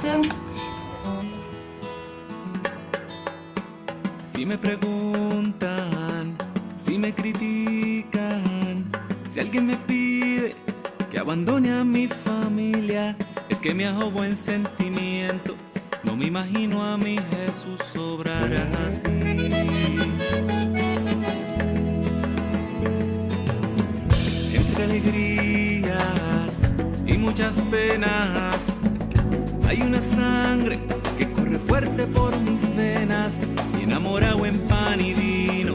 usted? Si me preguntan, si me critican, si alguien me pide que abandone a mi familia, es que me hago buen sentimiento. No me imagino a mi Jesús obrar así. Entre alegrías y muchas penas hay una sangre que corre fuerte por mis venas, y enamorado en pan y vino,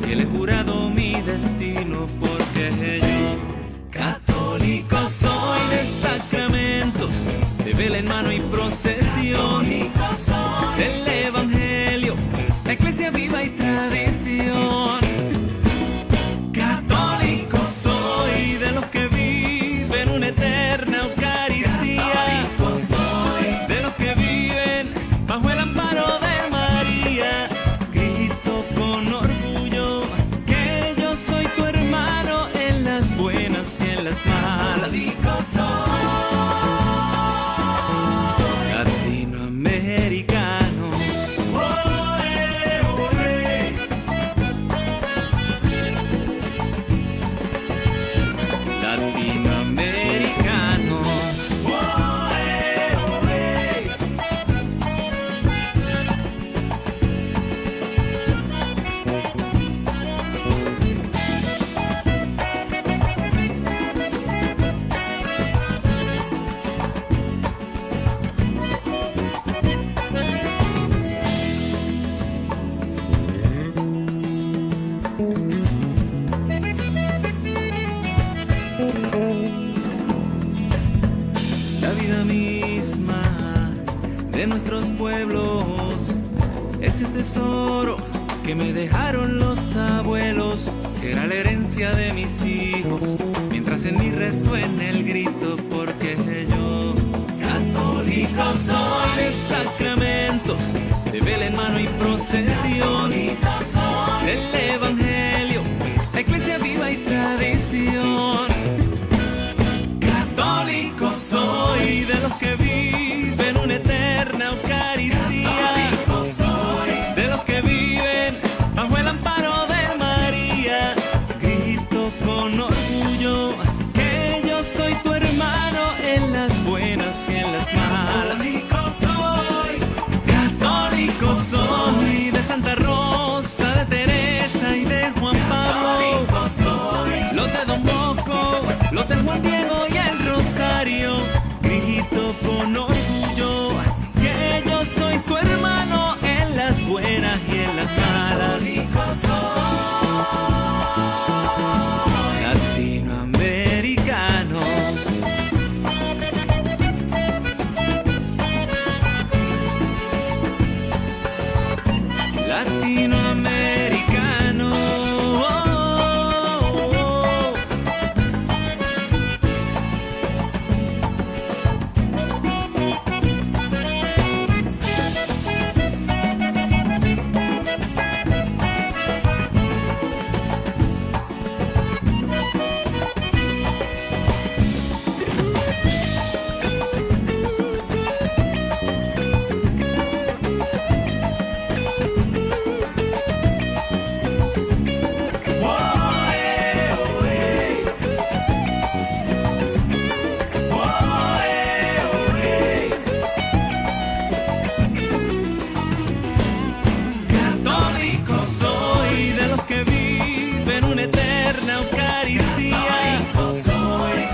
que le he jurado mi destino, porque yo católico soy de sacramentos, de vela en mano y procesión, del evangelio, la iglesia viva y tradición. Católico soy de los que viven una eterna Eucaristía, de los que viven bajo el amparo de María. Grito con orgullo que yo soy tu hermano en las buenas y en las malas. Católico soy latinoamericano. Oe, oe. Latinoamericano. Oe, oe. La vida misma de nuestros pueblos, ese tesoro que me dejaron los abuelos, será la herencia de mis hijos, mientras en mí resuene el grito, porque yo católico soy de sacramentos, de vela en mano y procesión, del evangelio, la iglesia viva y tradición. Católico soy de los que viven una eterna Eucaristía, de los que viven bajo el amparo de María. Grito con orgullo que yo soy tu hermano en las buenas y en las malas. Católico soy de Santa Rosa, de Teresa y de Juan Pablo. Los de Don Bosco, los de Juan Diego y el Rosario. Grito con orgullo que yo soy tu hermano en las buenas y en las malas. Latinoamericano. Latinoamericano. Católico soy de los que viven una eterna Eucaristía,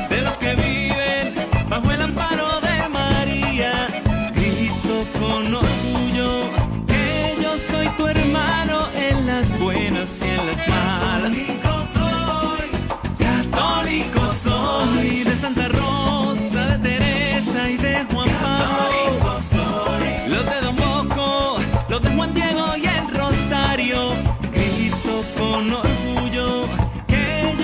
de los que viven bajo el amparo de María. Grito con orgullo que yo soy tu hermano en las buenas y en las malas. Católico soy de Santa Rosa, de Teresa y de Juan Pablo. Los de Don Bosco, los de Juan Diego y el Rosario. Grito con orgullo que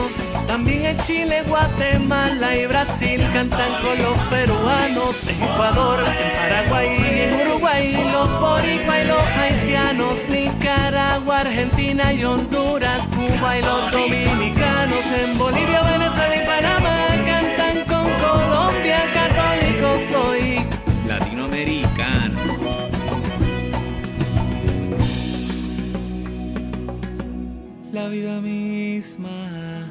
cubanos, también en Chile, Guatemala y Brasil cantan con los peruanos, en Ecuador, en Paraguay y en Uruguay, los boricua y los haitianos, Nicaragua, Argentina y Honduras, Cuba y los dominicanos, en Bolivia, Venezuela y Panamá cantan con Colombia, católico soy latinoamericano. La vida misma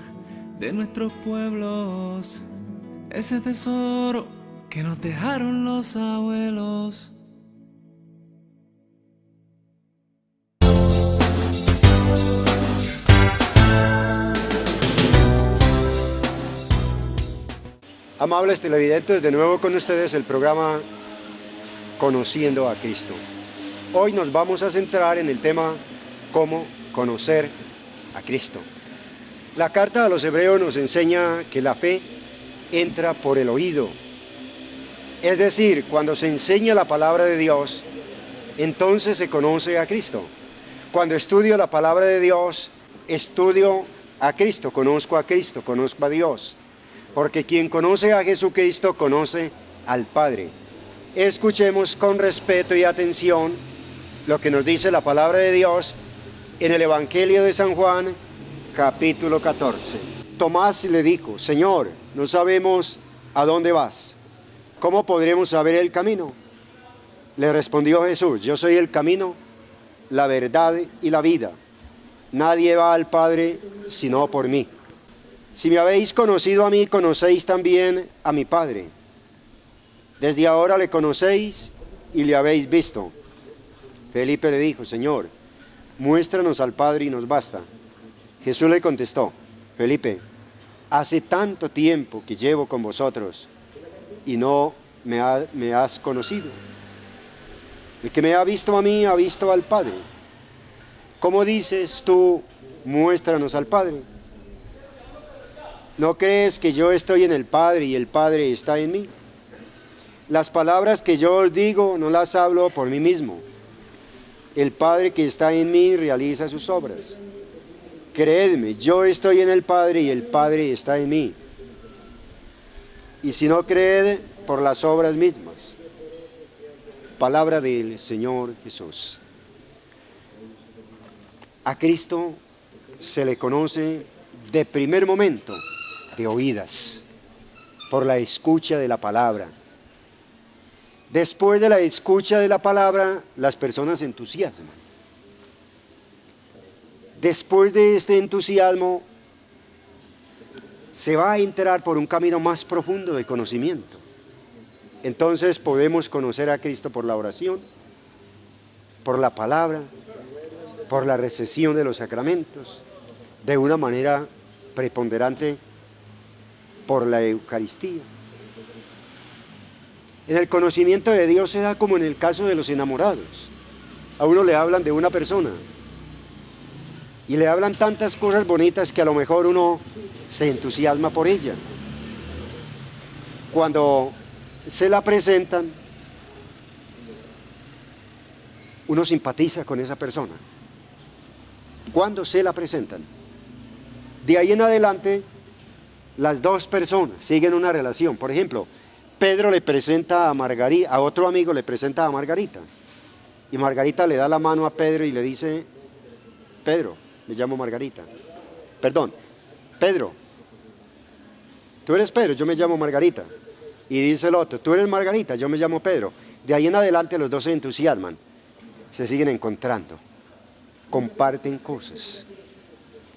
de nuestros pueblos, ese tesoro que nos dejaron los abuelos. Amables televidentes, de nuevo con ustedes el programa Conociendo a Cristo. Hoy nos vamos a centrar en el tema cómo conocer a Cristo. La carta a los hebreos nos enseña que la fe entra por el oído. Es decir, cuando se enseña la palabra de Dios, entonces se conoce a Cristo. Cuando estudio la palabra de Dios, estudio a Cristo, conozco a Dios. Porque quien conoce a Jesucristo conoce al Padre. Escuchemos con respeto y atención lo que nos dice la palabra de Dios en el Evangelio de San Juan, capítulo 14. Tomás le dijo: Señor, no sabemos a dónde vas. ¿Cómo podremos saber el camino? Le respondió Jesús: yo soy el camino, la verdad y la vida. Nadie va al Padre sino por mí. Si me habéis conocido a mí, conocéis también a mi Padre. Desde ahora le conocéis y le habéis visto. Felipe le dijo: Señor, muéstranos al Padre y nos basta. Jesús le contestó: Felipe, hace tanto tiempo que llevo con vosotros y no me has conocido. El que me ha visto a mí ha visto al Padre. ¿Cómo dices tú, muéstranos al Padre? ¿No crees que yo estoy en el Padre y el Padre está en mí? Las palabras que yo os digo no las hablo por mí mismo. El Padre que está en mí realiza sus obras. Creedme, yo estoy en el Padre y el Padre está en mí. Y si no creed, por las obras mismas. Palabra del Señor Jesús. A Cristo se le conoce de primer momento, de oídas, por la escucha de la palabra. Después de la escucha de la palabra, las personas se entusiasman. Después de este entusiasmo, se va a entrar por un camino más profundo de conocimiento. Entonces podemos conocer a Cristo por la oración, por la palabra, por la recepción de los sacramentos, de una manera preponderante por la Eucaristía. En el conocimiento de Dios se da como en el caso de los enamorados. A uno le hablan de una persona y le hablan tantas cosas bonitas que a lo mejor uno se entusiasma por ella. Cuando se la presentan, uno simpatiza con esa persona. Cuando se la presentan, de ahí en adelante, las dos personas siguen una relación. Por ejemplo, Pedro le presenta a Margarita, a otro amigo le presenta a Margarita, y Margarita le da la mano a Pedro y le dice: Pedro, me llamo Margarita. Perdón, Pedro, tú eres Pedro, yo me llamo Margarita. Y dice el otro: tú eres Margarita, yo me llamo Pedro. De ahí en adelante los dos se entusiasman, se siguen encontrando, comparten cosas.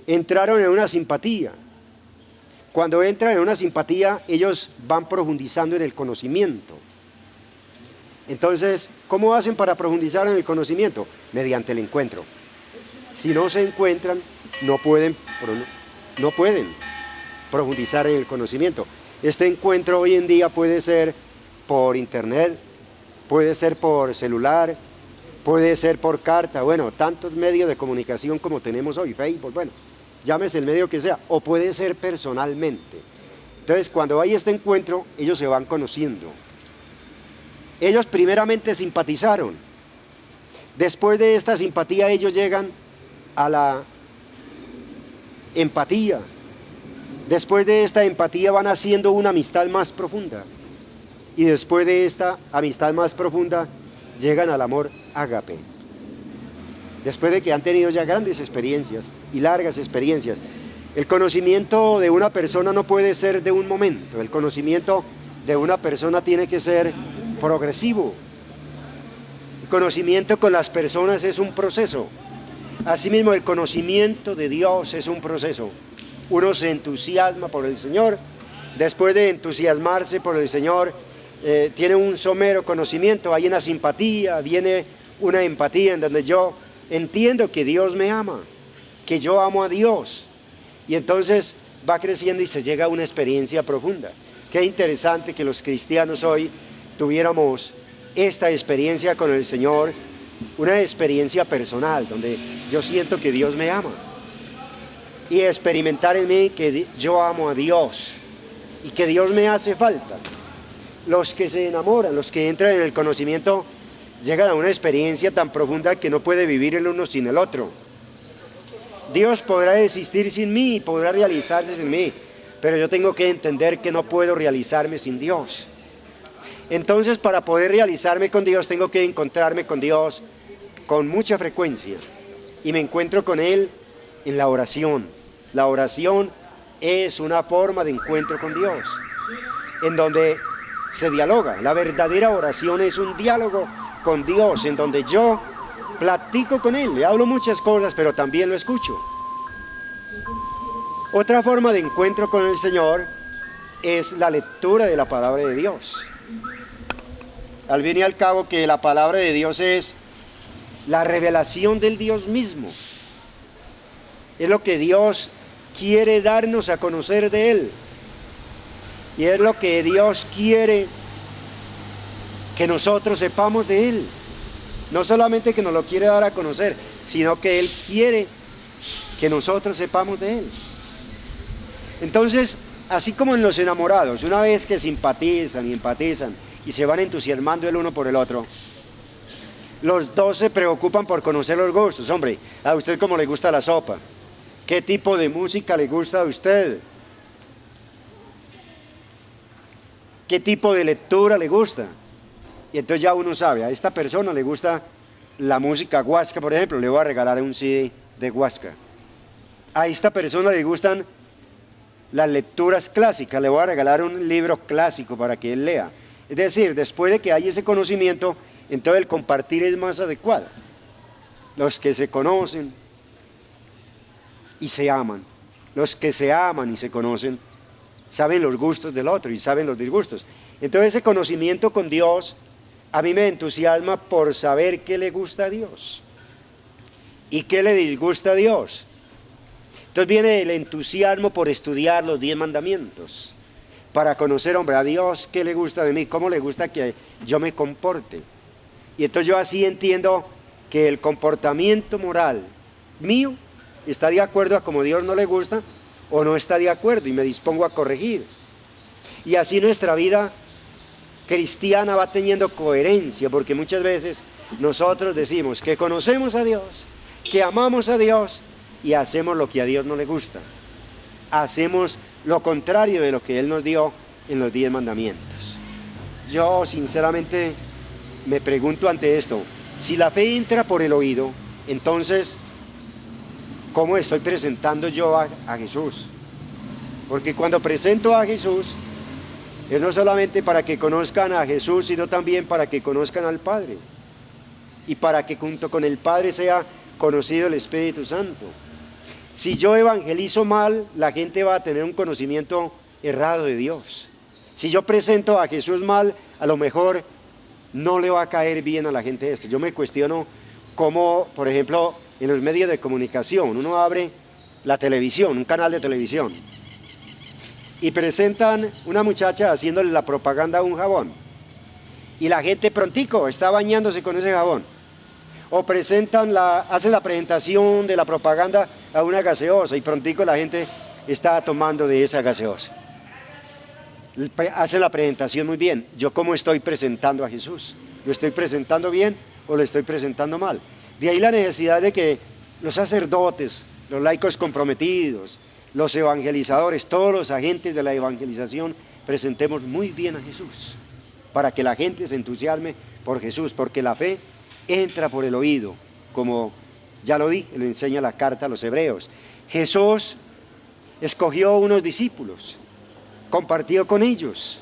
Entraron en una simpatía. Cuando entran en una simpatía, ellos van profundizando en el conocimiento. Entonces, ¿cómo hacen para profundizar en el conocimiento? Mediante el encuentro. Si no se encuentran, no pueden profundizar en el conocimiento. Este encuentro hoy en día puede ser por internet, puede ser por celular, puede ser por carta, bueno, tantos medios de comunicación como tenemos hoy, Facebook, bueno, llámese el medio que sea, o puede ser personalmente. Entonces, cuando hay este encuentro, ellos se van conociendo. Ellos primeramente simpatizaron. Después de esta simpatía, ellos llegan a la empatía. Después de esta empatía van haciendo una amistad más profunda. Y después de esta amistad más profunda llegan al amor ágape. Después de que han tenido ya grandes experiencias y largas experiencias. El conocimiento de una persona no puede ser de un momento. El conocimiento de una persona tiene que ser progresivo. El conocimiento con las personas es un proceso. Asimismo, el conocimiento de Dios es un proceso. Uno se entusiasma por el Señor. Después de entusiasmarse por el Señor, tiene un somero conocimiento, hay una simpatía, viene una empatía en donde yo entiendo que Dios me ama, que yo amo a Dios, y entonces va creciendo y se llega a una experiencia profunda. Qué interesante que los cristianos hoy tuviéramos esta experiencia con el Señor, una experiencia personal, donde yo siento que Dios me ama, y experimentar en mí que yo amo a Dios, y que Dios me hace falta. Los que se enamoran, los que entran en el conocimiento, llegan a una experiencia tan profunda que no puede vivir el uno sin el otro. Dios podrá existir sin mí, podrá realizarse sin mí, pero yo tengo que entender que no puedo realizarme sin Dios. Entonces, para poder realizarme con Dios, tengo que encontrarme con Dios con mucha frecuencia. Y me encuentro con Él en la oración. La oración es una forma de encuentro con Dios, en donde se dialoga. La verdadera oración es un diálogo con Dios, en donde yo platico con Él, le hablo muchas cosas, pero también lo escucho. Otra forma de encuentro con el Señor es la lectura de la palabra de Dios. Al fin y al cabo, que la palabra de Dios es la revelación del Dios mismo. Es lo que Dios quiere darnos a conocer de Él. Y es lo que Dios quiere que nosotros sepamos de Él. No solamente que nos lo quiere dar a conocer, sino que Él quiere que nosotros sepamos de Él. Entonces, así como en los enamorados, una vez que simpatizan y empatizan y se van entusiasmando el uno por el otro, los dos se preocupan por conocer los gustos. Hombre, ¿a usted cómo le gusta la sopa? ¿Qué tipo de música le gusta a usted? ¿Qué tipo de lectura le gusta? Y entonces ya uno sabe, a esta persona le gusta la música Huasca, por ejemplo, le voy a regalar un CD de Huasca. A esta persona le gustan las lecturas clásicas, le voy a regalar un libro clásico para que él lea. Es decir, después de que hay ese conocimiento, entonces el compartir es más adecuado. Los que se conocen y se aman, los que se aman y se conocen, saben los gustos del otro y saben los disgustos. Entonces ese conocimiento con Dios a mí me entusiasma por saber qué le gusta a Dios y qué le disgusta a Dios. Entonces viene el entusiasmo por estudiar los 10 mandamientos, para conocer, hombre, a Dios qué le gusta de mí, cómo le gusta que yo me comporte. Y entonces yo así entiendo que el comportamiento moral mío está de acuerdo a como Dios no le gusta o no está de acuerdo, y me dispongo a corregir. Y así nuestra vida cristiana va teniendo coherencia, porque muchas veces nosotros decimos que conocemos a Dios, que amamos a Dios, y hacemos lo que a Dios no le gusta. Hacemos lo contrario de lo que Él nos dio en los 10 mandamientos. Yo sinceramente me pregunto ante esto, si la fe entra por el oído, entonces, ¿cómo estoy presentando yo a Jesús? Porque cuando presento a Jesús, es no solamente para que conozcan a Jesús, sino también para que conozcan al Padre. Y para que junto con el Padre sea conocido el Espíritu Santo. Si yo evangelizo mal, la gente va a tener un conocimiento errado de Dios. Si yo presento a Jesús mal, a lo mejor no le va a caer bien a la gente esto. Yo me cuestiono cómo, por ejemplo, en los medios de comunicación, uno abre la televisión, un canal de televisión, y presentan una muchacha haciéndole la propaganda a un jabón, y la gente prontico está bañándose con ese jabón. O hacen la presentación de la propaganda a una gaseosa, y prontico la gente está tomando de esa gaseosa. Hacen la presentación muy bien. ¿Yo cómo estoy presentando a Jesús? ¿Lo estoy presentando bien o lo estoy presentando mal? De ahí la necesidad de que los sacerdotes, los laicos comprometidos, los evangelizadores, todos los agentes de la evangelización, presentemos muy bien a Jesús, para que la gente se entusiasme por Jesús, porque la fe entra por el oído, como ya lo dije, lo enseña la carta a los hebreos. Jesús escogió unos discípulos, compartió con ellos,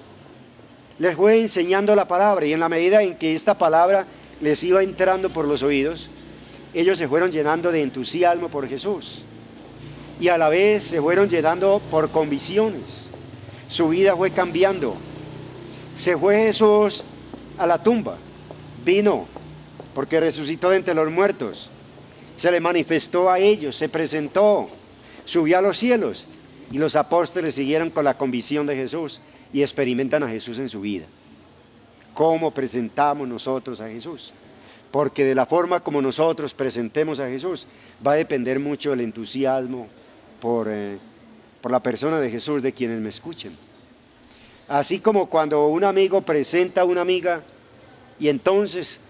les fue enseñando la palabra, y en la medida en que esta palabra les iba entrando por los oídos, ellos se fueron llenando de entusiasmo por Jesús, y a la vez se fueron llenando por convicciones. Su vida fue cambiando. Se fue Jesús a la tumba, vino porque resucitó de entre los muertos, se le manifestó a ellos, se presentó, subió a los cielos, y los apóstoles siguieron con la convicción de Jesús y experimentan a Jesús en su vida. ¿Cómo presentamos nosotros a Jesús? Porque de la forma como nosotros presentemos a Jesús va a depender mucho el entusiasmo por la persona de Jesús de quienes me escuchen. Así como cuando un amigo presenta a una amiga y entonces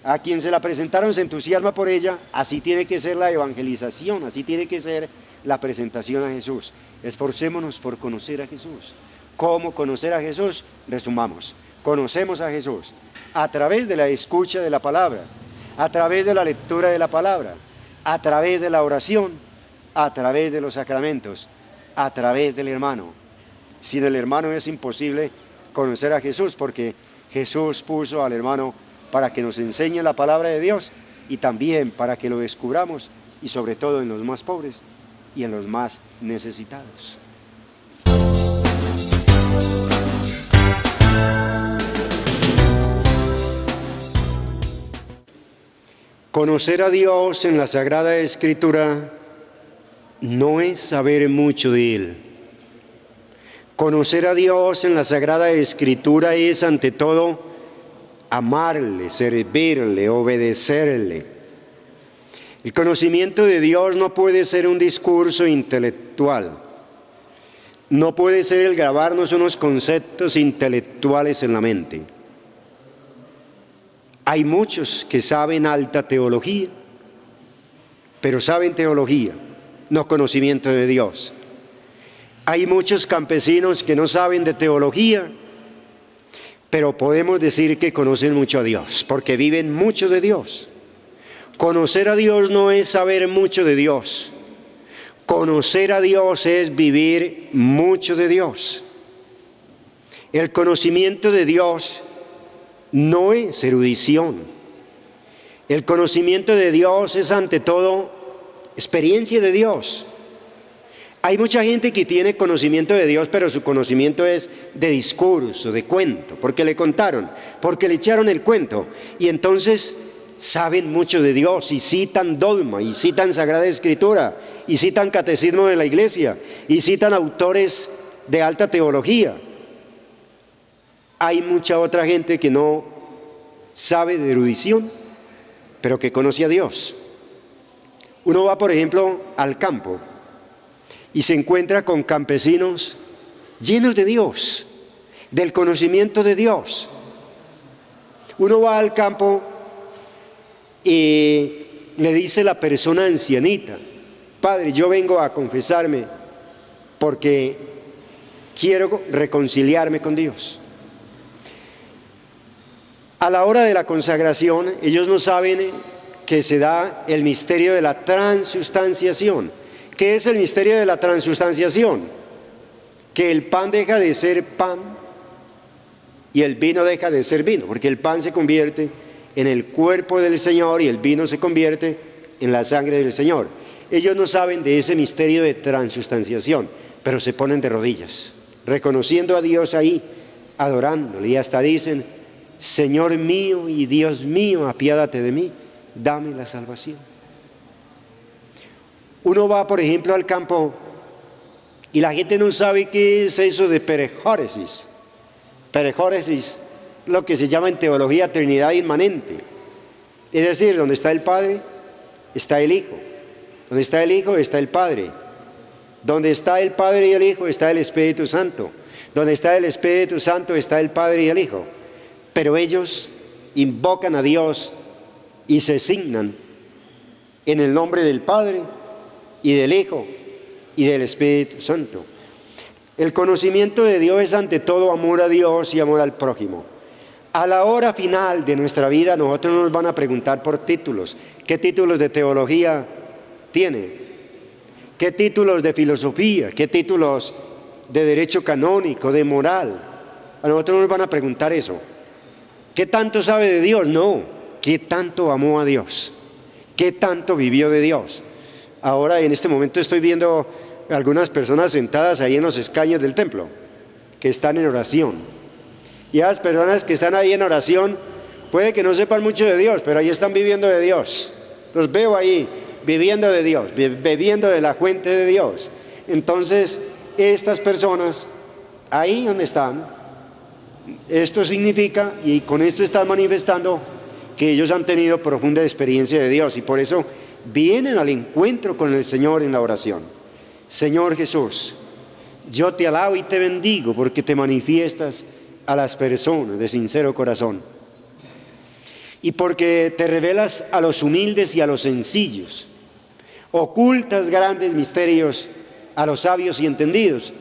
a quien se la presentaron se entusiasma por ella, así tiene que ser la evangelización, así tiene que ser la presentación a Jesús. Esforcémonos por conocer a Jesús. ¿Cómo conocer a Jesús? Resumamos. Conocemos a Jesús a través de la escucha de la palabra, a través de la lectura de la palabra, a través de la oración, a través de los sacramentos, a través del hermano. Sin el hermano es imposible conocer a Jesús, porque Jesús puso al hermano para que nos enseñe la palabra de Dios y también para que lo descubramos, y sobre todo en los más pobres y en los más necesitados. Conocer a Dios en la Sagrada Escritura no es saber mucho de Él. Conocer a Dios en la Sagrada Escritura es, ante todo, amarle, servirle, obedecerle. El conocimiento de Dios no puede ser un discurso intelectual. No puede ser el grabarnos unos conceptos intelectuales en la mente. Hay muchos que saben alta teología, pero saben teología, no conocimiento de Dios. Hay muchos campesinos que no saben de teología, pero podemos decir que conocen mucho a Dios, porque viven mucho de Dios. Conocer a Dios no es saber mucho de Dios. Conocer a Dios es vivir mucho de Dios. El conocimiento de Dios no es erudición. El conocimiento de Dios es, ante todo, experiencia de Dios. Hay mucha gente que tiene conocimiento de Dios, pero su conocimiento es de discurso, de cuento, porque le contaron, porque le echaron el cuento, y entonces saben mucho de Dios y citan dogma, y citan Sagrada Escritura, y citan catecismo de la Iglesia, y citan autores de alta teología. Hay mucha otra gente que no sabe de erudición, pero que conoce a Dios. Uno va, por ejemplo, al campo y se encuentra con campesinos llenos de Dios, del conocimiento de Dios. Uno va al campo y le dice la persona ancianita: Padre, yo vengo a confesarme porque quiero reconciliarme con Dios. A la hora de la consagración, ellos no saben que se da el misterio de la transustanciación. ¿Qué es el misterio de la transustanciación? Que el pan deja de ser pan y el vino deja de ser vino, porque el pan se convierte en el cuerpo del Señor y el vino se convierte en la sangre del Señor. Ellos no saben de ese misterio de transustanciación, pero se ponen de rodillas, reconociendo a Dios ahí, adorándole, y hasta dicen: Señor mío y Dios mío, apiádate de mí, dame la salvación. Uno va, por ejemplo, al campo y la gente no sabe qué es eso de perejóresis. Perejóresis, lo que se llama en teología Trinidad inmanente. Es decir, donde está el Padre, está el Hijo. Donde está el Hijo, está el Padre. Donde está el Padre y el Hijo, está el Espíritu Santo. Donde está el Espíritu Santo, está el Padre y el Hijo. Pero ellos invocan a Dios y se signan en el nombre del Padre y del Hijo y del Espíritu Santo. El conocimiento de Dios es ante todo amor a Dios y amor al prójimo. A la hora final de nuestra vida, nosotros nos van a preguntar por títulos. ¿Qué títulos de teología tiene? ¿Qué títulos de filosofía? ¿Qué títulos de derecho canónico, de moral? A nosotros nos van a preguntar eso. ¿Qué tanto sabe de Dios? No. ¿Qué tanto amó a Dios? ¿Qué tanto vivió de Dios? Ahora, en este momento, estoy viendo algunas personas sentadas ahí en los escaños del templo, que están en oración. Y esas personas que están ahí en oración, puede que no sepan mucho de Dios, pero ahí están viviendo de Dios. Los veo ahí, viviendo de Dios, bebiendo de la fuente de Dios. Entonces, estas personas, ahí donde están, esto significa, y con esto están manifestando, que ellos han tenido profunda experiencia de Dios, y por eso vienen al encuentro con el Señor en la oración. Señor Jesús, yo te alabo y te bendigo porque te manifiestas a las personas de sincero corazón, y porque te revelas a los humildes y a los sencillos, ocultas grandes misterios a los sabios y entendidos,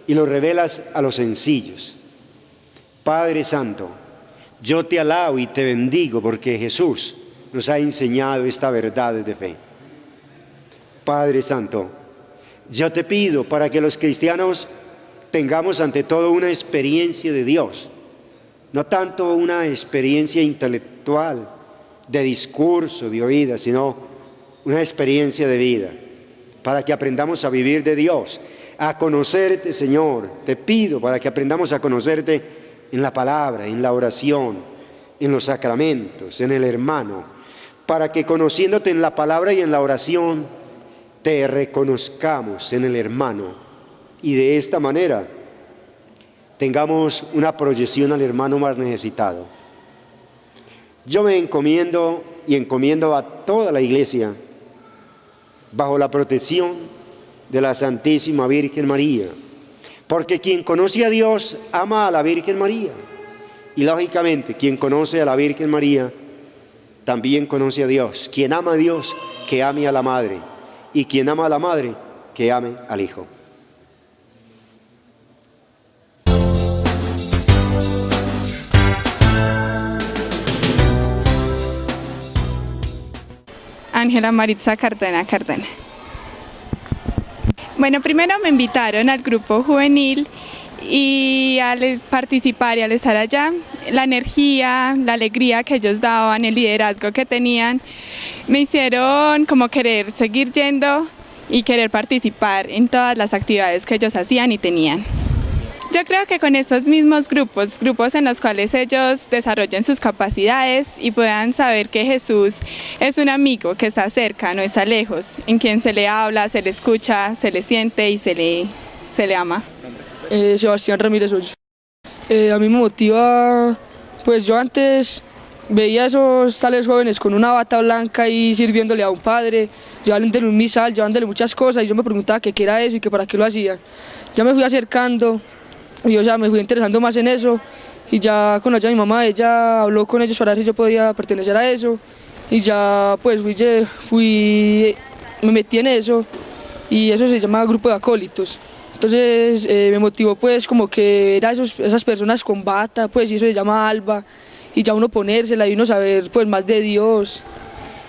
y los revelas a los sencillos. Padre Santo, yo te alabo y te bendigo porque Jesús nos ha enseñado esta verdad de fe. Padre Santo, yo te pido para que los cristianos tengamos ante todo una experiencia de Dios, no tanto una experiencia intelectual, de discurso, de oída, sino una experiencia de vida, para que aprendamos a vivir de Dios, a conocerte, Señor. Te pido para que aprendamos a conocerte en la palabra, en la oración, en los sacramentos, en el hermano, para que conociéndote en la palabra y en la oración, te reconozcamos en el hermano, y de esta manera tengamos una proyección al hermano más necesitado. Yo me encomiendo y encomiendo a toda la Iglesia bajo la protección de la Santísima Virgen María, porque quien conoce a Dios ama a la Virgen María, y lógicamente quien conoce a la Virgen María también conoce a Dios. Quien ama a Dios, que ame a la Madre, y quien ama a la Madre, que ame al Hijo. Ángela Maritza Cardena. Bueno, primero me invitaron al grupo juvenil y al participar y al estar allá, la energía, la alegría que ellos daban, el liderazgo que tenían, me hicieron como querer seguir yendo y querer participar en todas las actividades que ellos hacían y tenían. Yo creo que con estos mismos grupos en los cuales ellos desarrollen sus capacidades y puedan saber que Jesús es un amigo que está cerca, no está lejos, en quien se le habla, se le escucha, se le siente y se le ama. Sebastián Ramírez Hoyos. A mí me motiva, pues yo antes veía a esos tales jóvenes con una bata blanca y sirviéndole a un padre, llevándole un misal, llevándole muchas cosas, y yo me preguntaba qué era eso y que para qué lo hacían. Ya me fui acercando y me fui interesando más en eso, y ya con la ayuda de mi mamá, ella habló con ellos para ver si yo podía pertenecer a eso, y ya pues me metí en eso, y eso se llama grupo de acólitos. Entonces me motivó pues como que era esas personas con bata, pues, y eso se llama alba, y ya uno ponérsela y uno saber pues más de Dios,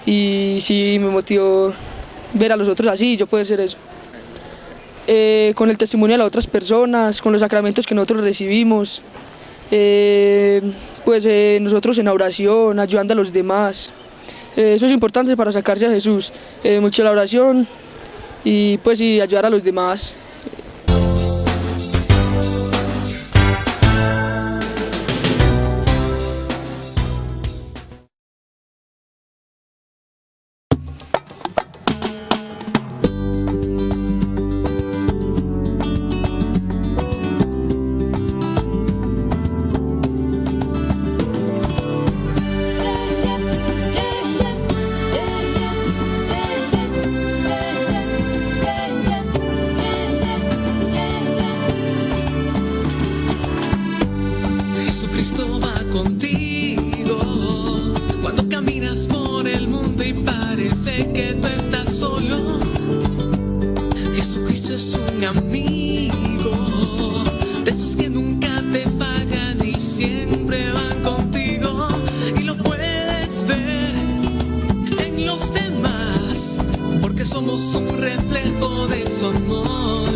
y sí me motivó ver a los otros así y yo poder ser eso. Con el testimonio de las otras personas, con los sacramentos que nosotros recibimos, nosotros en oración, ayudando a los demás. Eso es importante para sacarse a Jesús, mucho la oración y ayudar a los demás. es un amigo, de esos que nunca te fallan y siempre van contigo, y lo puedes ver en los demás, porque somos un reflejo de su amor.